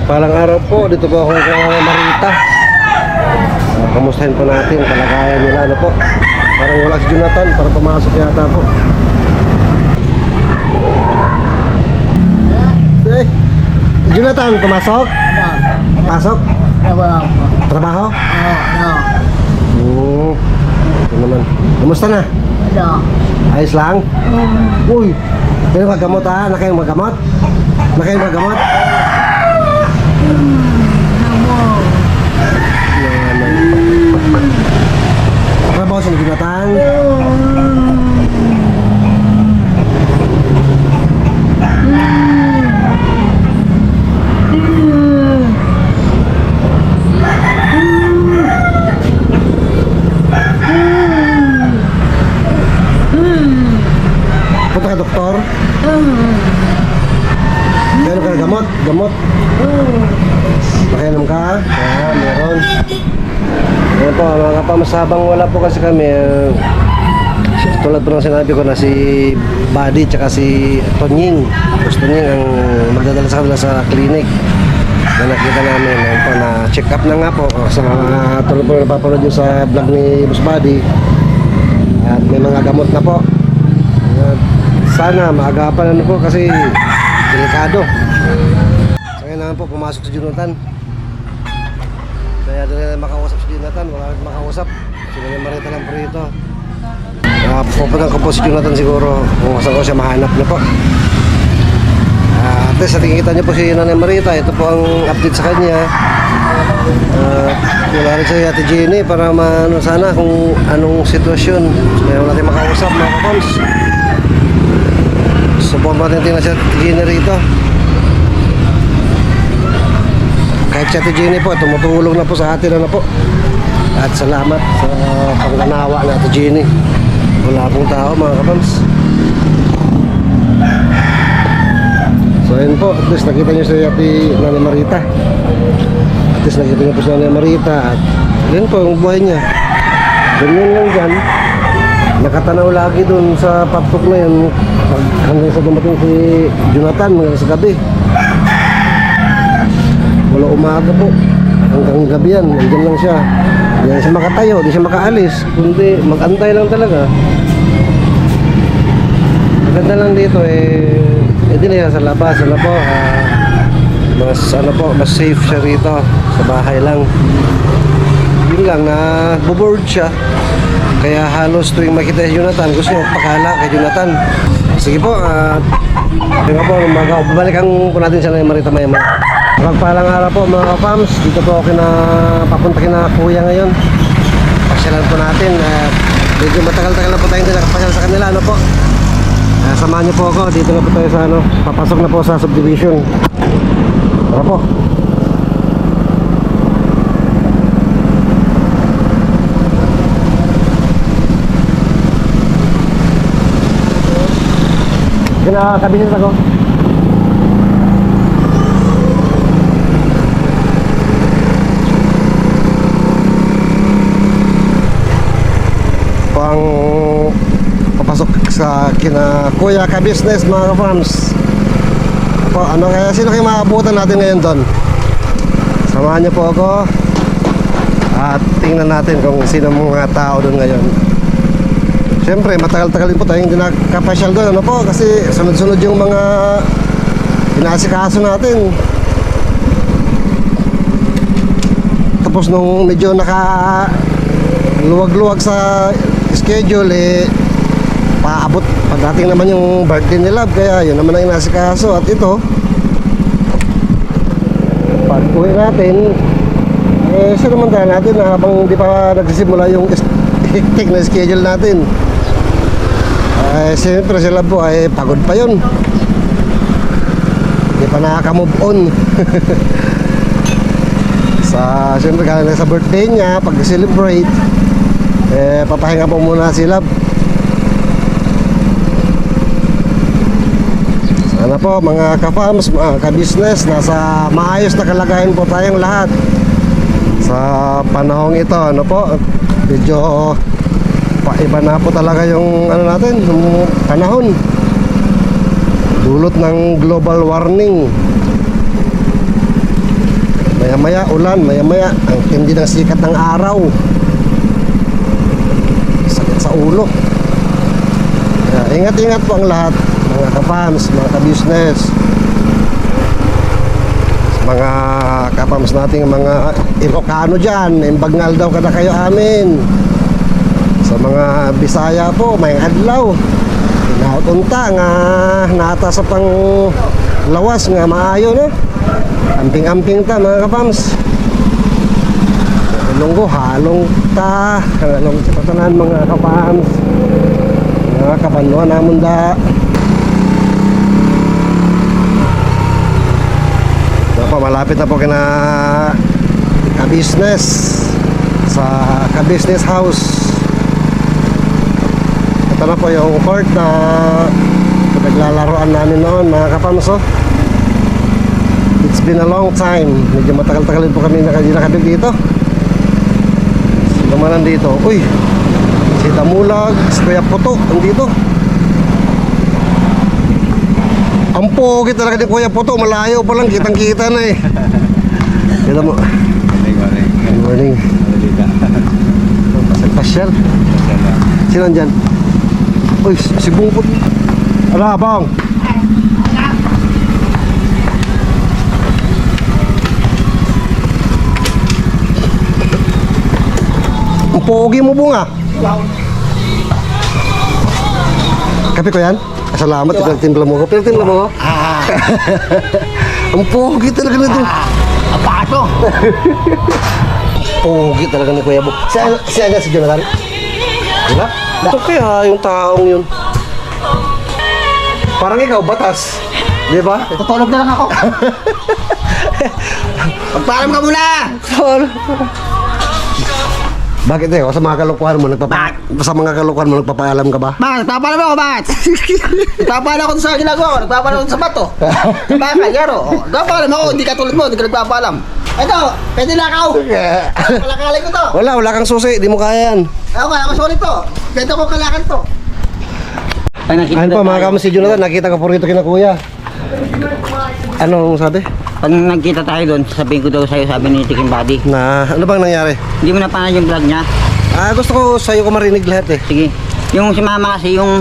Palang araw po, dito po ako kay Marita. Kamustahin po natin kalagayan nila, ano po. Parang wala si Jonathan, parang pumasok yata po. Eh, Jonathan, pumasok? Pasok? Trabaho? Oo. Ito naman. Kamusta na? Ayos lang? Uy, kayo magamot ha? Nakayong magamot? Nakayong magamot? Trabaho sa Jonathan? Punta ka doktor? Meron ka na gamot? Gamot? Pakialam ka? Meron. Ayan po, mga kapamasabang wala po kasi kami. Tulad po ng sinabi ko na si Buddy tsaka si Tonying. Gusto Tonying ang magdadala sa kanila sa clinic na nakita namin. Ayan po, na check up na nga po sa tulad po na napapanood nyo sa vlog ni Boss Buddy. At may mga gamot na po. At sana maagapan ano po kasi delikado. So ngayon naman po pumasok si Jonathan. Kaya doon na makausap si Jonathan, wala rin makausap. Sila na Marita lang po rito. Pupuntan ko po si Jonathan siguro kung saan ko siya mahanap na po. At least nakikita niyo po si Nanay Marita. Ito po ang update sa kanya. Wala rin si Ate Jenny para maano sana kung anong sitwasyon. Kaya wala natin makausap mga kapams. Subukan natin tingnan si Ate Jenny rito. Kahit si Ate Jenny po, tumutulong na po sa atin na po. At salamat sa pangganawa na Ate Jenny. Wala pong tao mga kapams. So ayun po, at least nakita nyo si Ate Nanay Marita. At least nakita nyo po si Nanay Marita. At yun po ang buhay niya. Ganyan lang dyan. Nakatanaw lagi dun sa paptok na yun. Hanggang sa dumating si Jonathan hanggang sa gabi. Wala umaga po. Hanggang gabi yan. Nandiyan lang siya. Hindi siya makatayo. Hindi siya makaalis. Kundi mag-antay lang talaga. Maganda lang dito hindi na sa labas. Ano po, mas safe siya rito. Sa bahay lang. Yun lang na boboard siya. Kaya halos tuwing makita si Jonathan, gusto niya magpakala kay Jonathan. Sige po, tingnan po, babalikan po natin siya na yung Marita maya-maya. Magpalang araw po mga kapams, dito po ako papunta kina kuya ngayon. Pasyalan po natin, medyo matagal-tagal na po tayo hindi nakapasyal sa kanila, ano po. Samahan niyo po ako, dito na po tayo sa papasok na po sa subdivision. Tara po. Kinakabisit ako. Pang papasok sa kina Kuya Ka-Business mga ka-farms. Po, ano kaya sino kayo maabutan natin ngayon doon? Samahan niyo po ako. At tingnan natin kung sino mga tao doon ngayon. Siyempre, matagal-tagal din po tayong hindi nakapasyal doon, ano po, kasi sunod-sunod yung mga inaasikaso natin. Tapos nung medyo luwag-luwag sa schedule, paabot pagdating naman yung birthday ni Love, kaya yun naman ang inaasikaso. At ito, pag-uwi natin, siya naman dahil natin na habang di pa nagsisimula yung hectic na schedule natin. Siyempre sila po ay pagod pa yun. Hindi pa nakaka-move on. Siyempre kaya sa birthday niya, pag-celebrate, papahinga po muna sila. Sana po mga ka-farms, mga ka-business, nasa maayos na kalagayan po tayong lahat sa panahong ito, ano po. Medyo paiba na po talaga yung ano natin, yung panahon. Dulot ng global warming. Maya-maya ulan, maya-maya ang tindi ng sikat ng araw. Sakit sa ulo. Kaya ingat-ingat po ang lahat, mga kapams, mga ka-business, mga kapams nating mga Ilocano dyan. Imbagnal daw kada kayo amin. Sa mga Bisaya po, may adlaw. Nautunta nga nata sa pang lawas nga maayo no. Amping-amping ta mga kapams. Lunggo halong ta, halong sa tanan mga kapams. Mga kabanwa namon da. So, malapit na po kina ka-business sa ka-business house. Ito na po yung court na naglalaroan namin noon mga kapamso. It's been a long time. Medyo matagal-tagal po kami nakabig dito. Sino man nandito? Uy! Si Damulag, si Kuya Puto, nandito. Ang pogi talaga ni Kuya Puto. Malayo pa lang, kitang-kita na eh. Kita mo. Good morning. Pasyal. Sino nandyan? Uy, si Bungkot. Ano, bang? Ang pogi mo, bunga. Kape ko yan? Salamat, pinagtimpla mo ko. Pinagtimpla mo ko? Ang pogi talaga nito. Apato! Pogi talaga ni Kuya Buk. Siya si Jonathan? Wala? Ito kaya yung taong yun. Parang ikaw, batas. Di ba? Tutulog na lang ako. Magpaalam ka muna! Bakit eh? Sa mga kalokohan mo, sa mga kalokohan mo, nagpapaalam ka ba? Bakit? Nagpapaalam ako, bakit? Nagpapaalam ako sa ginagawa ko. Nagpapaalam ako sa bato. Sa bakal, yaro. Nagpapaalam ako, hindi ka tulad mo, hindi ka nagpapaalam. Ito, pwede lakaw. Kalakalan ko to. Wala kang susi, di mo kaya yan. Ako sorry to. Pwede ko kalakan to. Ayun pa mga kamo si Jonathan, nakita ka po rito kina Kuya. Anong sabi? Pag nagkita tayo doon, sabihin ko daw sa'yo, sabi ni Tiking Buddy. Na, ano bang nangyari? Hindi mo napanood yung vlog niya. Gusto ko sa'yo ko marinig lahat eh. Sige. Yung si mama kasi, yung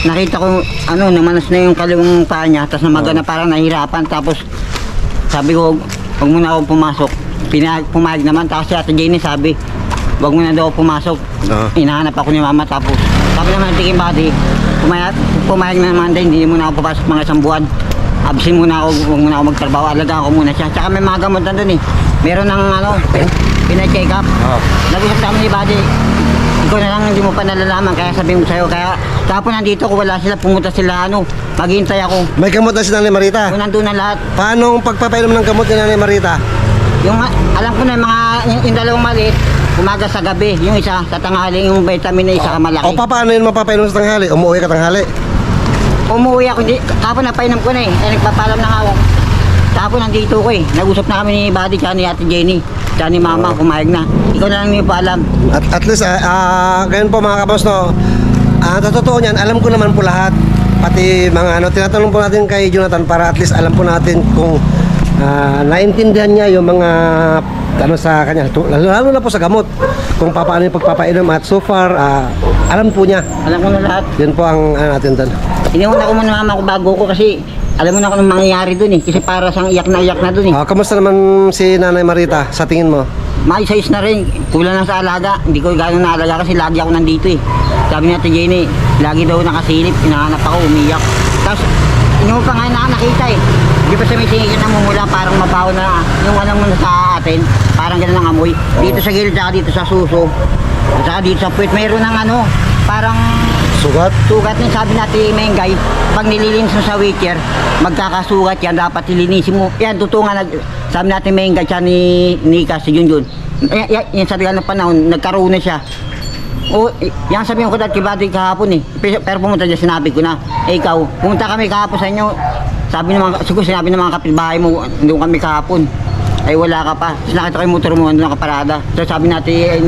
nakita ko, namanas na yung kaliwang paa niya, tapos namaga na parang nahirapan. Tapos, sabi ko, huwag mo na ako pumasok. Pumayag naman, tapos si Ate Jenny sabi, huwag mo na daw pumasok. Hinahanap ako ni mama, tapos sabi naman ng Tiking Buddy, pumayag na naman din, hindi mo na ako papasok mga isang buwan. Absin muna ako, huwag muna ako magtrabaho, alagaan ko muna siya. Tsaka may mga gamot na doon eh. Meron ng pina-check up. Nag-usap sa amin ni Buddy. Ikaw na lang hindi mo pa nalalaman, kaya sabihin ko sa'yo. Kaya tapos nandito ko, wala sila, pumunta sila, maghihintay ako. May gamot na si Nanay Marita? Kung nandun na lahat. Paano ang pagpapainom ng gamot ni Nanay Marita? Yung, alam ko na yung dalawang maliit, umaga sa gabi. Yung isa, sa tanghali, yung vitamin na isa malaki. O paano yun mapapainom sa tanghali? Umuwi ka tanghali? Umuwi ako, kapon napainom ko na eh. Nagpapalam na ako. Tapos nandito ko eh. Nag-usap na kami ni Buddy, tsaka ni Ate Jenny, tsaka ni Mama, pumayag na. Ikaw na lang niyo paalam. At least, ganyan po mga kapos, no? Totoo niyan, alam ko naman po lahat. Pati mga tinatanong po natin kay Jonathan para at least alam po natin kung naintindihan niya yung mga sa kanya, lalo na po sa gamot. Kung paano yung pagpapainom at so far, alam po niya. Alam ko na lahat. Yan po ang natin doon. Iniuna ko muna mama ko bago ko kasi alam mo na kung anong mangyayari dun eh. Kasi para siyang iyak na dun eh. Kamusta naman si Nanay Marita sa tingin mo? Maayos na rin. Kulang lang sa alaga. Hindi ko gano'ng naalaga kasi lagi ako nandito eh. Sabi ni Ate Jenny, lagi daw nakasilip. Hinahanap ako, umiyak. Tapos, hindi mo pa nga nakita eh. Hindi pa sa may singin na mumula, parang mabaho na yung alam mo na sa atin. Parang gano'n ang amoy. Dito sa gilid, saka dito sa suso. Saka dito sa puwit, mayroon ng parang sugat din sabi natin Mengay, pag nililinis mo sa wheelchair, magkakasugat yan, dapat ilinisin mo. Yan, tutungan, sabi natin Mengay, siya ni Nika, si Junjun. Yan sa ng panahon, nagkaroon na siya. O, yan sabihin ko dati kay kahapon eh. Pero pumunta dyan, sinabi ko na, ikaw, pumunta kami kahapon sa inyo. Siguro sinabi ng mga kapitbahay mo, doon kami kahapon. Ay wala ka pa. Tapos nakita ko yung motor mo, andun nakaparada. So sabi natin,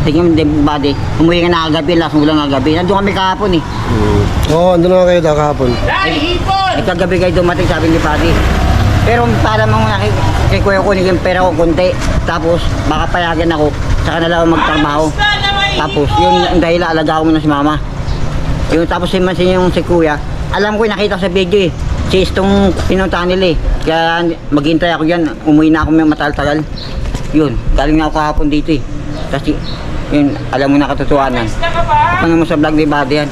tingin mo Buddy, umuwi ka na kagabi, last mo lang kagabi. Nandun kami kahapon eh. Oo, andun na kayo daw kahapon. Kagabi kayo dumating, sabi ni Buddy. Pero para mo na kay kuya ko yung pera ko konti. Tapos baka payagan ako. Saka na lang ako magtrabaho. Tapos yun dahil alaga ko muna si mama. Yung tapos yung si kuya. Alam ko nakita ko sa video eh. Si Istong pinuntahan nila eh. Kaya maghintay ako dyan. Umuwi na ako may matagal-tagal. Yun. Galing na ako kahapon dito eh. Kasi yun, alam mo na katotohanan. Kapag mo sa vlog ni Buddy yan.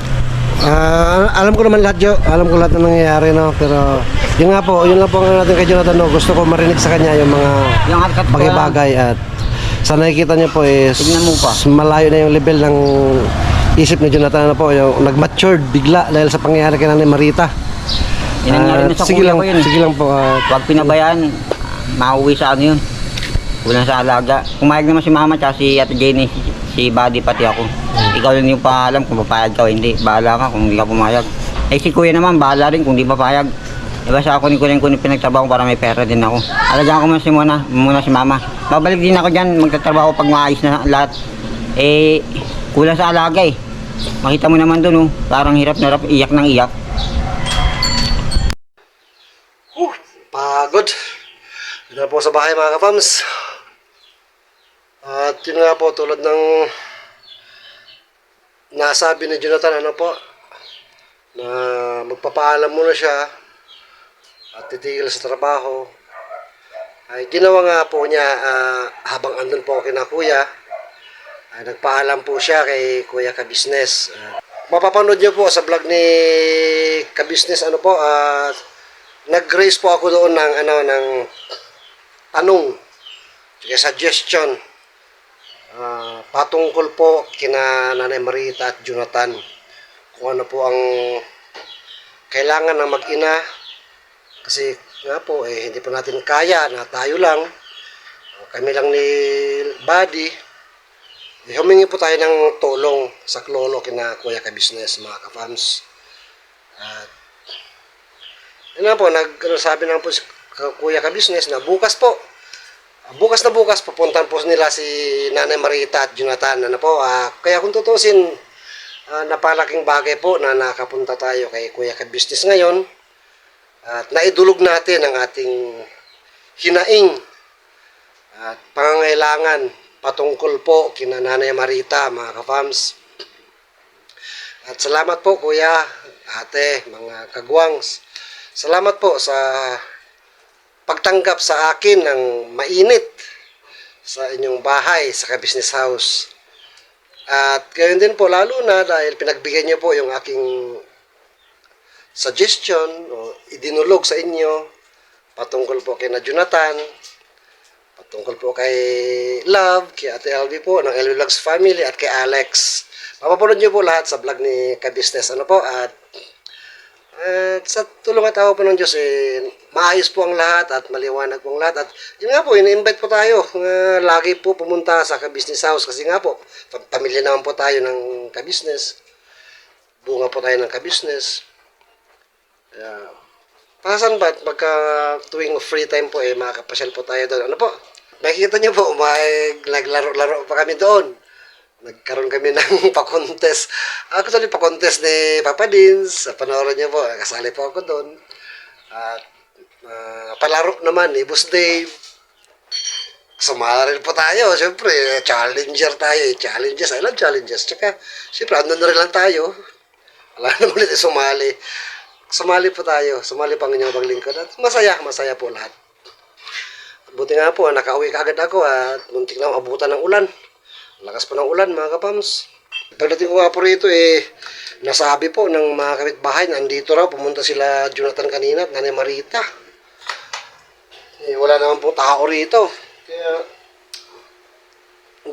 Alam ko naman lahat, Jo. Alam ko lahat na nangyayari, no? Pero yun nga po, yun lang po ang natin kay Jonathan, no? Gusto ko marinig sa kanya yung mga Yung hardcut ko bagay-bagay at sa nakikita niyo po is Tignan mo pa. malayo na yung level ng isip ni Jonathan na po, yung nag-matured bigla dahil sa pangyayari kay Nanay Marita. Yan ang nangyari na sa sige kuya lang, ko yun eh. sige lang po. Huwag pinabayaan, mauwi sa ano yun. Wala sa alaga. Pumayag naman si mama tsaka si Ate Jenny, si Buddy pati ako. Ikaw lang yung paalam kung papayag ka o hindi. Bahala ka kung hindi ka pumayag. Eh si kuya naman, bahala rin kung hindi papayag. Diba sa ako ni kuya ko pinagtrabaho para may pera din ako. Alagaan ko muna si mama. Babalik din ako dyan, magtatrabaho pag maayos na lahat. Eh, kulang sa alaga eh. Makita mo naman dun oh, parang hirap na hirap, iyak ng iyak. Pagod. Yun na po sa bahay mga kapams. At yun nga po, tulad ng nasabi ni Jonathan, ano po, na magpapaalam muna siya at titigil sa trabaho. Ay ginawa nga po niya habang andun po kina kuya. Ay nagpaalam po siya kay Kuya Kabisnes. Mapapanood niyo po sa vlog ni Kabisnes, ano po, nag-raise po ako doon ng tanong, suggestion, patungkol po kina Nanay Marita at Jonathan kung ano po ang kailangan ng mag-ina, kasi nga po hindi po natin kaya na tayo lang, kami lang ni Buddy, humingi po tayo ng tulong sa klolo kina Kuya Kabisnes mga ka-fams. At yun na po, sabi naman po si Kuya Kabisnes na bukas pupuntan po nila si Nanay Marita at Jonathan, ano po. Kaya kung tutusin, napalaking bagay po na nakapunta tayo kay Kuya Kabisnes ngayon at naidulog natin ang ating hinaing at pangangailangan patungkol po kina Nanay Marita mga ka-fams. At salamat po Kuya, Ate, mga kagwangs. Salamat po sa pagtanggap sa akin ng mainit sa inyong bahay, sa Kabisnes House. At gayon din po, lalo na dahil pinagbigyan niyo po yung aking suggestion o idinulog sa inyo patungkol po kay na Jonathan, patungkol po kay Love, kay Ate LV po, ng LV Vlogs Family, at kay Alex. Mapapanood niyo po lahat sa vlog ni Kabisnes, ano po, at sa tulong at awa po ng Diyos, maayos po ang lahat at maliwanag po ang lahat. At yun nga po, in-invite po tayo. Lagi po pumunta sa Kabisnes House kasi nga po, pamilya naman po tayo ng Kabisnes. Bunga po tayo ng Kabisnes. Pasan ba, pagka tuwing free time po, makakapasyal po tayo doon. Ano po, makikita nyo po, naglaro-laro pa kami doon. Nagkaroon kami ng pa-contest. Actually, pa-contest ni Papa Dins. Panoorin niyo po, kasali po ako doon. At palaro naman ni Boss Dave. Sumala rin po tayo. Siyempre, challenger tayo. Challenges, I love challenges. Tsaka, siyempre, andun na rin lang tayo. Wala naman ulit sumali. Sumali po tayo. Sumali pang inyong paglingkod. At masaya po lahat. Buti nga po, nakauwi kaagad ako at muntik na abutan ng ulan. Lakas pa ng ulan mga kapams. Pagdating ko nga po rito nasabi po ng mga kapitbahay na nandito raw, pumunta sila Jonathan kanina at Nanay Marita. Wala naman po tao rito. Kaya,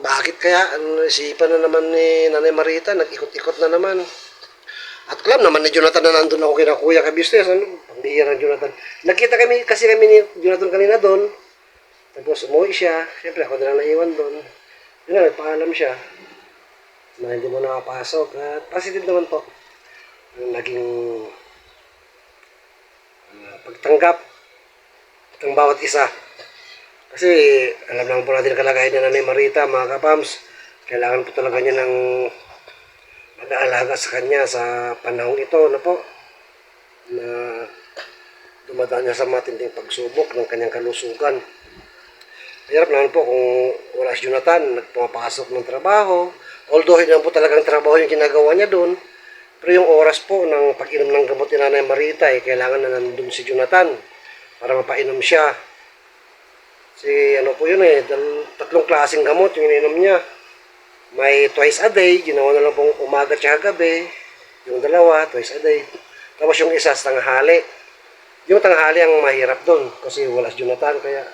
bakit kaya? Isipan na naman ni Nanay Marita, nag-ikot-ikot na naman. At alam naman ni Jonathan na nandun ako kina Kuya Kabisnes, pambihira ng Jonathan. Nagkita kami ni Jonathan kanina doon. Tapos umuwi siya. Siyempre ako na lang naiwan doon. Yun na, nagpaalam siya na hindi mo nakapasok. At positive naman po yung naging pagtanggap ng bawat isa. Kasi alam naman po natin kalagayan na Nanay Marita, mga kapams. Kailangan po talaga niya ng mag-aalaga sa kanya sa panahong ito na po. Na dumadaan niya sa matinding pagsubok ng kanyang kalusugan. Mahirap naman po kung wala si Jonathan, nagpumapasok ng trabaho. Although hindi naman po talagang trabaho yung ginagawa niya doon, pero yung oras po ng pag-inom ng gamot ni Nanay Marita, kailangan na nandun si Jonathan para mapainom siya. Si ano po yun tatlong klaseng gamot yung ininom niya. May twice a day, ginawa na lang pong umaga at gabi. Yung dalawa, twice a day. Tapos yung isa sa tanghali. Yung tanghali ang mahirap doon kasi wala si Jonathan, kaya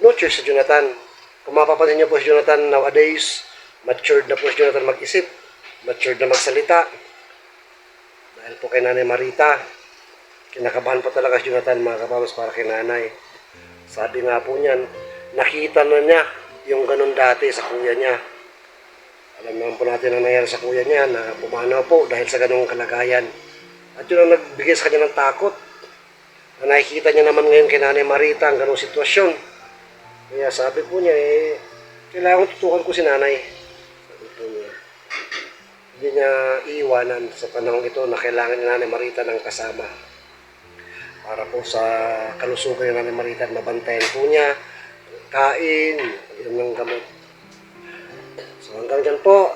no choice si Jonathan. Kung mapapansin niyo po si Jonathan nowadays, matured na po si Jonathan mag-isip, matured na magsalita. Dahil po kay Nanay Marita, kinakabahan pa talaga si Jonathan, mga kapamos, para kay nanay. Sabi nga po niyan, nakita na niya yung ganun dati sa kuya niya. Alam naman po natin ang nangyari sa kuya niya na pumanaw po dahil sa ganung kalagayan. At yun ang nagbigay sa kanya ng takot. Na nakikita niya naman ngayon kay Nanay Marita ang ganung sitwasyon. Kaya sabi po niya, kailangan tutukan ko si nanay. Sabi po niya. Hindi niya iiwanan sa panahon ito na kailangan ni Nanay Marita ng kasama. Para po sa kalusugan ni Nanay Marita, mabantayan po niya, kain, inom ng gamot. So hanggang dyan po,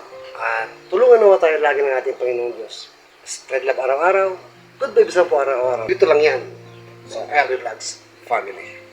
tulungan nawa tayo lagi ng ating Panginoon Diyos. Spread love araw-araw, good vibes na po araw-araw. Dito lang yan, sa Early Vlogs Family.